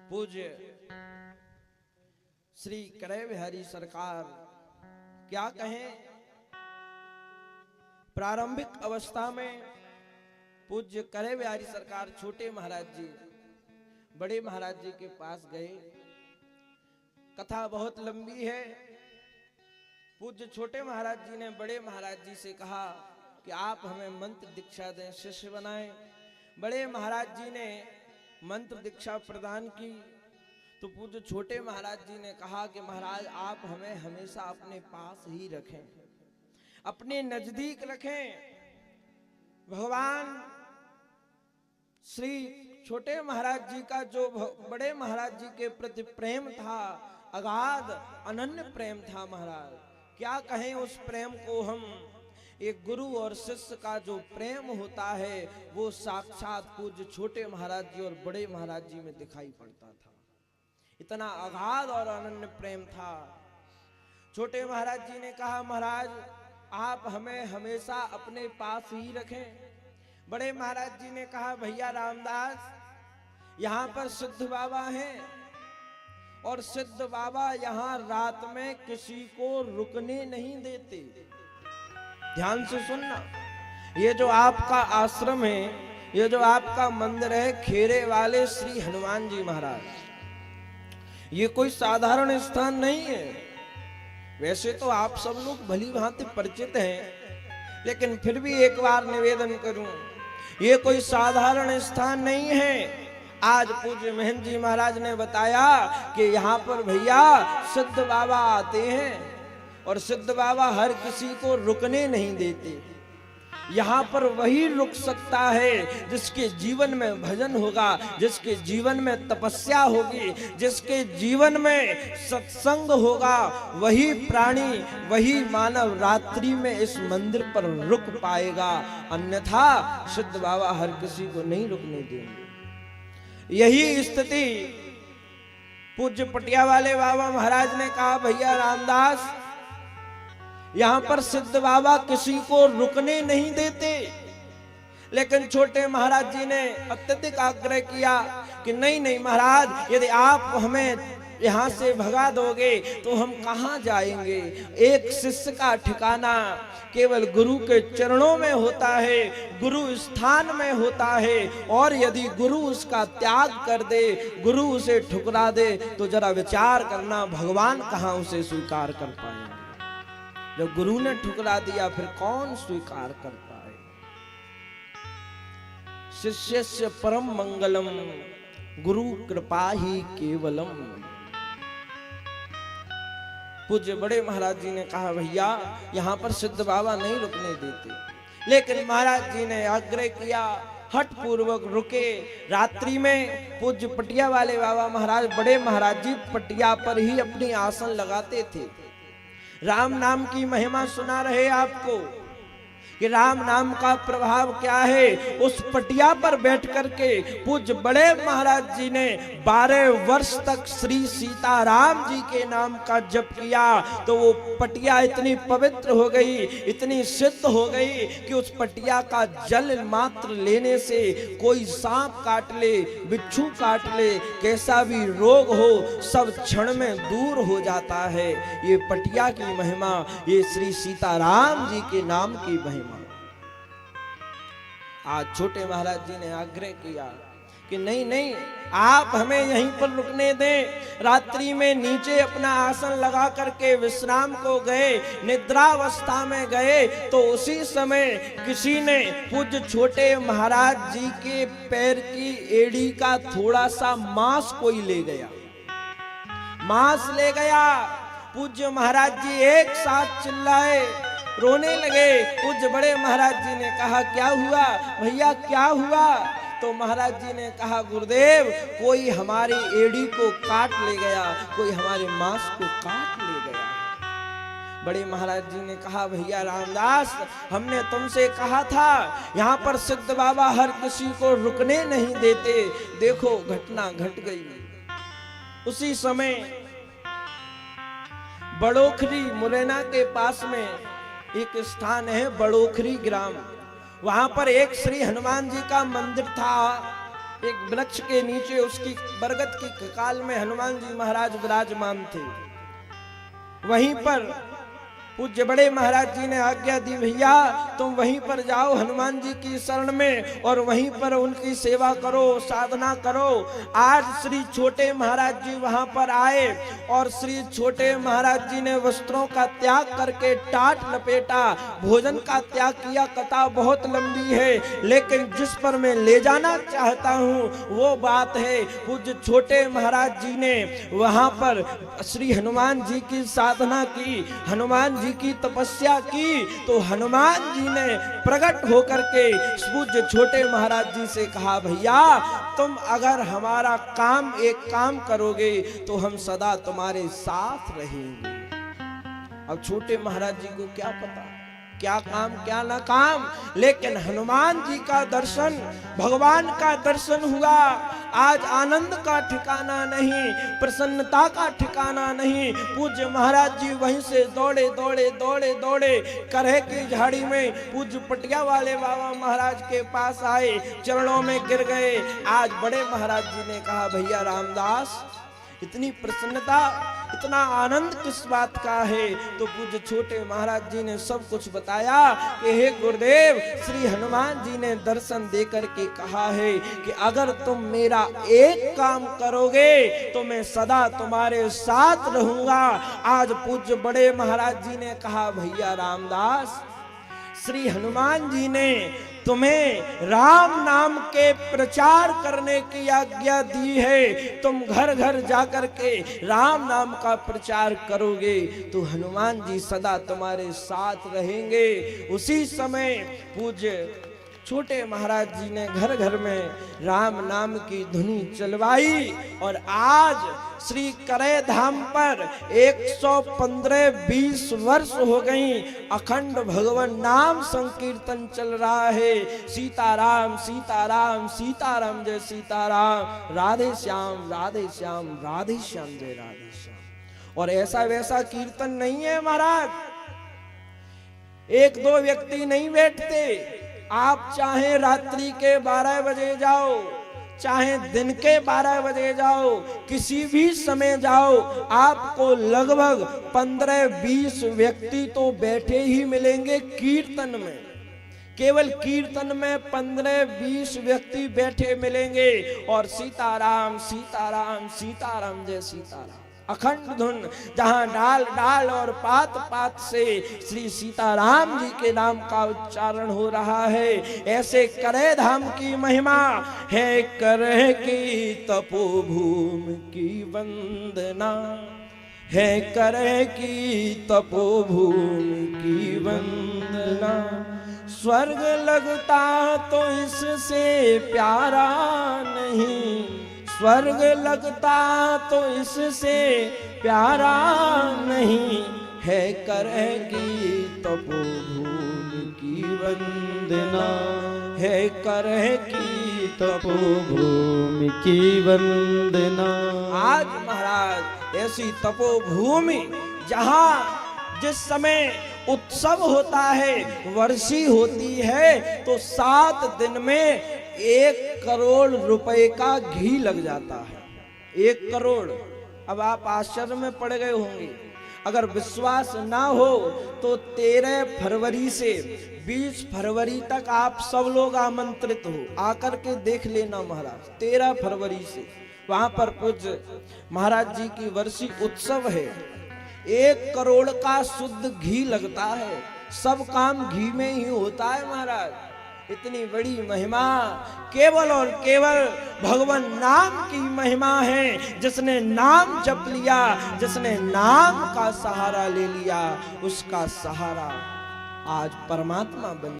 पूज्य श्री करे बिहारी सरकार क्या कहें। प्रारंभिक अवस्था में पूज्य करे बिहारी सरकार छोटे महाराज जी बड़े महाराज जी के पास गए। कथा बहुत लंबी है। पूज्य छोटे महाराज जी ने बड़े महाराज जी से कहा कि आप हमें मंत्र दीक्षा दें, शिष्य बनाएं। बड़े महाराज जी ने मंत्र दीक्षा प्रदान की तो पूज्य छोटे महाराज जी ने कहा कि महाराज आप हमें हमेशा अपने पास ही रखें, अपने नजदीक रखें। भगवान श्री छोटे महाराज जी का जो बड़े महाराज जी के प्रति प्रेम था, अगाध अनन्य प्रेम था। महाराज क्या कहें उस प्रेम को हम। एक गुरु और शिष्य का जो प्रेम होता है वो साक्षात पूज्य छोटे महाराज जी और बड़े महाराज जी में दिखाई पड़ता था। इतना अगाध और अनन्य प्रेम था। छोटे महाराज जी ने कहा महाराज आप हमें हमेशा अपने पास ही रखें। बड़े महाराज जी ने कहा भैया रामदास यहाँ पर सिद्ध बाबा हैं और सिद्ध बाबा यहाँ रात में किसी को रुकने नहीं देते। ध्यान से सुनना, ये जो आपका आश्रम है, ये जो आपका मंदिर है, खेरे वाले श्री हनुमान जी महाराज, ये कोई साधारण स्थान नहीं है। वैसे तो आप सब लोग भली भांति परिचित हैं, लेकिन फिर भी एक बार निवेदन करूं, ये कोई साधारण स्थान नहीं है। आज पूज्य महंत जी महाराज ने बताया कि यहाँ पर भैया सिद्ध बाबा आते हैं और सिद्ध बाबा हर किसी को रुकने नहीं देते। यहाँ पर वही रुक सकता है जिसके जीवन में भजन होगा, जिसके जीवन में तपस्या होगी, जिसके जीवन में सत्संग होगा। वही प्राणी, वही मानव रात्रि में इस मंदिर पर रुक पाएगा, अन्यथा सिद्ध बाबा हर किसी को नहीं रुकने देंगे। यही स्थिति पूज्य पटिया वाले बाबा महाराज ने कहा भैया रामदास यहाँ पर सिद्ध बाबा किसी को रुकने नहीं देते। लेकिन छोटे महाराज जी ने अत्यधिक आग्रह किया कि नहीं नहीं महाराज, यदि आप हमें यहाँ से भगा दोगे तो हम कहाँ जाएंगे। एक शिष्य का ठिकाना केवल गुरु के चरणों में होता है, गुरु स्थान में होता है। और यदि गुरु उसका त्याग कर दे, गुरु उसे ठुकरा दे, तो जरा विचार करना भगवान कहाँ उसे स्वीकार कर पाएंगे। जब गुरु ने ठुकरा दिया फिर कौन स्वीकार कर पाए। शिष्यस्य परम मंगलम गुरु कृपा ही केवलम। पूज्य बड़े महाराज जी ने कहा भैया यहाँ पर सिद्ध बाबा नहीं रुकने देते। लेकिन महाराज जी ने आग्रह किया, हठ पूर्वक रुके। रात्रि में पूज्य पटिया वाले बाबा महाराज, बड़े महाराज जी पटिया पर ही अपनी आसन लगाते थे। राम नाम की महिमा सुना रहे आपको कि राम नाम का प्रभाव क्या है। उस पटिया पर बैठ करके पूज्य बड़े महाराज जी ने 12 वर्ष तक श्री सीताराम जी के नाम का जप किया तो वो पटिया इतनी पवित्र हो गई, इतनी सिद्ध हो गई कि उस पटिया का जल मात्र लेने से कोई सांप काट ले, बिच्छू काट ले, कैसा भी रोग हो सब क्षण में दूर हो जाता है। ये पटिया की महिमा, ये श्री सीताराम जी के नाम की महिमा। आज छोटे महाराज जी ने आग्रह किया कि नहीं नहीं आप हमें यहीं पर रुकने दें। रात्रि में नीचे अपना आसन लगा करके विश्राम को गए, निद्रावस्था में गए तो उसी समय किसी ने पूज्य छोटे महाराज जी के पैर की एड़ी का थोड़ा सा मांस कोई ले गया, मांस ले गया। पूज्य महाराज जी एक साथ चिल्लाए, रोने लगे। पूज्य बड़े महाराज जी ने कहा क्या हुआ भैया, क्या हुआ। तो महाराज जी ने कहा गुरुदेव कोई हमारी एड़ी को काट ले गया, कोई हमारे मांस को काट ले गया। बड़े महाराज जी ने कहा भैया रामदास हमने तुमसे कहा था यहाँ पर सिद्ध बाबा हर किसी को रुकने नहीं देते। देखो घटना घट गई। उसी समय बड़ोखरी मुरैना के पास में एक स्थान है बड़ोखरी ग्राम, वहां पर एक श्री हनुमान जी का मंदिर था। एक वृक्ष के नीचे उसकी बरगद की काल में हनुमान जी महाराज विराजमान थे। वहीं पर पूज्य बड़े महाराज जी ने आज्ञा दी, भैया तुम वहीं पर जाओ हनुमान जी की शरण में और वहीं पर उनकी सेवा करो, साधना करो। आज श्री छोटे महाराज जी वहां पर आए और श्री छोटे महाराज जी ने वस्त्रों का त्याग करके टाट लपेटा, भोजन का त्याग किया। कथा बहुत लंबी है, लेकिन जिस पर मैं ले जाना चाहता हूँ वो बात है, पूज्य छोटे महाराज जी ने वहां पर श्री हनुमान जी की साधना की, हनुमान जी की तपस्या की। तो हनुमान जी ने प्रकट होकर के पूज्य छोटे महाराज जी से कहा, भैया तुम अगर हमारा काम एक काम करोगे तो हम सदा तुम्हारे साथ रहेंगे। अब छोटे महाराज जी को क्या पता क्या काम क्या ना काम, लेकिन हनुमान जी का दर्शन, भगवान का दर्शन हुआ। आज आनंद का ठिकाना नहीं, प्रसन्नता का ठिकाना नहीं। पूज्य महाराज जी वहीं से दौड़े दौड़े दौड़े दौड़े करहे की झाड़ी में पूज्य पटिया वाले बाबा महाराज के पास आए, चरणों में गिर गए। आज बड़े महाराज जी ने कहा, भैया रामदास इतनी प्रसन्नता, इतना आनंद किस बात का है? तो पूज्य छोटे महाराज जी ने सब कुछ बताया कि हे गुरुदेव, श्री हनुमान जी ने दर्शन देकर के कहा है कि अगर तुम मेरा एक काम करोगे तो मैं सदा तुम्हारे साथ रहूंगा। आज पूज्य बड़े महाराज जी ने कहा, भैया रामदास श्री हनुमान जी ने तुम्हें राम नाम के प्रचार करने की आज्ञा दी है। तुम घर घर जाकर के राम नाम का प्रचार करोगे तो हनुमान जी सदा तुम्हारे साथ रहेंगे। उसी समय पूज्य छोटे महाराज जी ने घर घर में राम नाम की धुनी चलवाई और आज श्री करे धाम पर 115-20 वर्ष हो गई, अखंड भगवान नाम संकीर्तन चल रहा है। सीताराम सीताराम सीताराम जय सीताराम, राधे श्याम राधे श्याम राधे श्याम जय राधे श्याम। और ऐसा वैसा कीर्तन नहीं है महाराज, एक दो व्यक्ति नहीं बैठते। आप चाहे रात्रि के 12 बजे जाओ, चाहे दिन के 12 बजे जाओ, किसी भी समय जाओ, आपको लगभग 15-20 व्यक्ति तो बैठे ही मिलेंगे कीर्तन में। केवल कीर्तन में 15-20 व्यक्ति बैठे मिलेंगे और सीताराम सीताराम सीताराम जय सीताराम अखंड धुन, जहां डाल डाल और पात पात से श्री सीताराम जी के नाम का उच्चारण हो रहा है। ऐसे करे धाम की महिमा है, करे की तपोभूमि की वंदना है, करे की तपोभूमि की वंदना। स्वर्ग लगता तो इससे प्यारा नहीं, स्वर्ग लगता तो इससे प्यारा नहीं है, करे की तपोभूमि की वंदना है, करे की तपोभूमि की वंदना। आज महाराज ऐसी तपोभूमि जहां जिस समय उत्सव होता है, वर्षी होती है, तो 7 दिन में 1 करोड़ रुपए का घी लग जाता है। 1 करोड़। अब आप आश्चर्य में पड़ गए होंगे। अगर विश्वास ना हो तो 13 फरवरी से 20 फरवरी तक आप सब लोग आमंत्रित हो, आकर के देख लेना महाराज। 13 फरवरी से वहां पर पूज्य महाराज जी की वर्षी उत्सव है। 1 करोड़ का शुद्ध घी लगता है। सब काम घी में ही होता है महाराज। इतनी बड़ी महिमा केवल और केवल भगवान नाम की महिमा है। जिसने नाम जप लिया, जिसने नाम का सहारा ले लिया, उसका सहारा आज परमात्मा बन